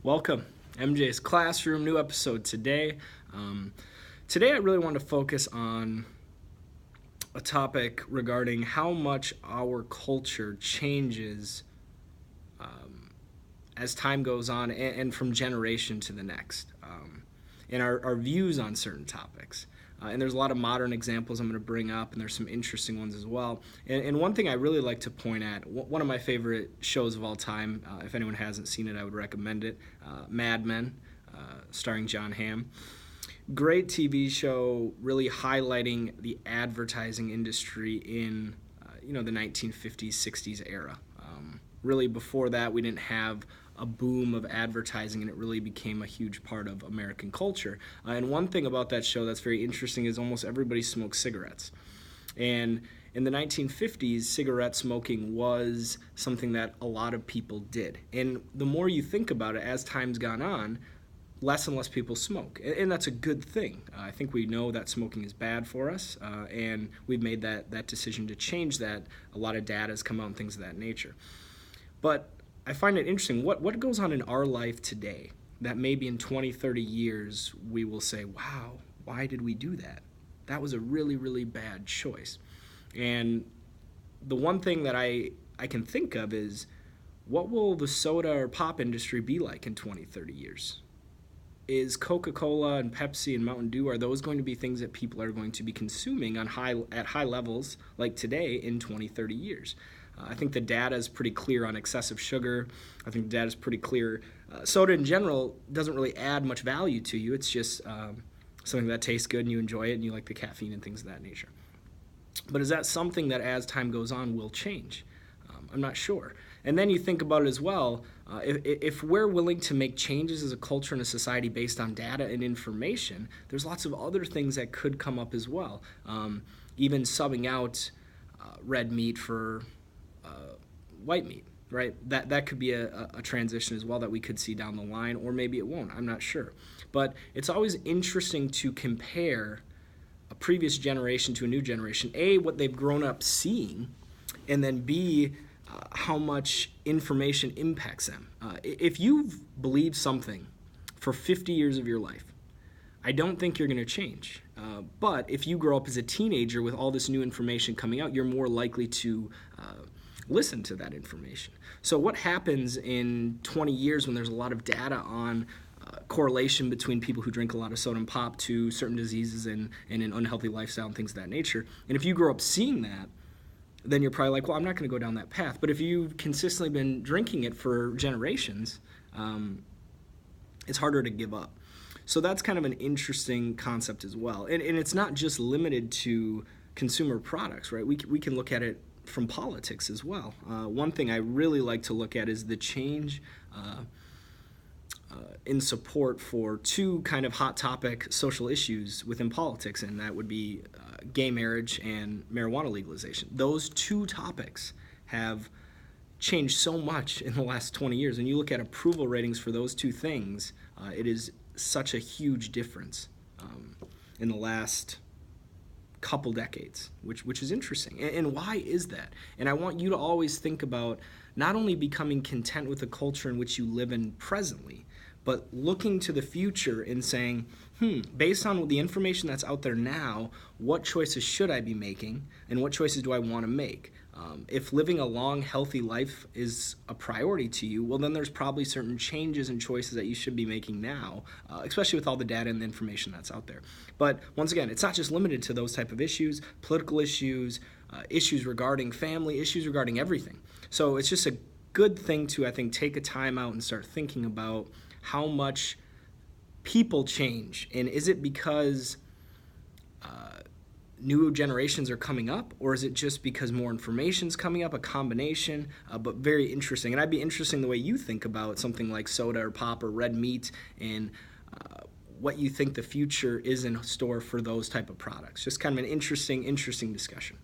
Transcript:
Welcome, MJ's Classroom, new episode today. Today I really want to focus on a topic regarding how much our culture changes as time goes on and from generation to the next, and our views on certain topics. And there's a lot of modern examples I'm going to bring up, and there's some interesting ones as well. And one thing I really like to point at, one of my favorite shows of all time, if anyone hasn't seen it, I would recommend it, Mad Men, starring John Hamm. Great TV show, really highlighting the advertising industry in the 1950s, 60s era. Really, before that, we didn't have a boom of advertising, and it really became a huge part of American culture. And one thing about that show that's very interesting is almost everybody smokes cigarettes. And in the 1950s, cigarette smoking was something that a lot of people did. And the more you think about it, as time's gone on, less and less people smoke. And that's a good thing. I think we know that smoking is bad for us, and we've made that decision to change that. A lot of data has come out and things of that nature. But I find it interesting, what goes on in our life today that maybe in 20, 30 years we will say, wow, why did we do that? That was a really, really bad choice. And the one thing that I can think of is, what will the soda or pop industry be like in 20, 30 years? Is Coca-Cola and Pepsi and Mountain Dew, are those going to be things that people are going to be consuming at high levels like today in 20, 30 years? I think the data is pretty clear on excessive sugar. I think the data is pretty clear. Soda in general doesn't really add much value to you. It's just something that tastes good and you enjoy it and you like the caffeine and things of that nature. But is that something that as time goes on will change? I'm not sure. And then you think about it as well, if we're willing to make changes as a culture and a society based on data and information, there's lots of other things that could come up as well. Even subbing out red meat for white meat, right? That could be a transition as well that we could see down the line, or maybe it won't. I'm not sure. But it's always interesting to compare a previous generation to a new generation. A, what they've grown up seeing, and then B, how much information impacts them. If you've believed something for 50 years of your life, I don't think you're going to change. But if you grow up as a teenager with all this new information coming out, you're more likely to listen to that information. So what happens in 20 years when there's a lot of data on correlation between people who drink a lot of soda and pop to certain diseases and an unhealthy lifestyle and things of that nature? And if you grow up seeing that, then you're probably like, well, I'm not going to go down that path. But if you've consistently been drinking it for generations, it's harder to give up. So that's kind of an interesting concept as well. And it's not just limited to consumer products, right? We can look at it from politics as well. One thing I really like to look at is the change in support for two kind of hot topic social issues within politics, and that would be gay marriage and marijuana legalization. Those two topics have changed so much in the last 20 years. And you look at approval ratings for those two things, it is such a huge difference in the last couple decades, which is interesting. And why is that? And I want you to always think about not only becoming content with the culture in which you live in presently, but looking to the future and saying, based on the information that's out there now, what choices should I be making, and what choices do I want to make? If living a long, healthy life is a priority to you, well, then there's probably certain changes and choices that you should be making now, especially with all the data and the information that's out there. But once again, it's not just limited to those type of issues, political issues, issues regarding family, issues regarding everything. So it's just a good thing to, I think, take a time out and start thinking about how much people change. And is it because new generations are coming up, or is it just because more information's coming up, a combination? But very interesting. And I'd be interested in the way you think about something like soda or pop or red meat, and what you think the future is in store for those type of products. Just kind of an interesting discussion.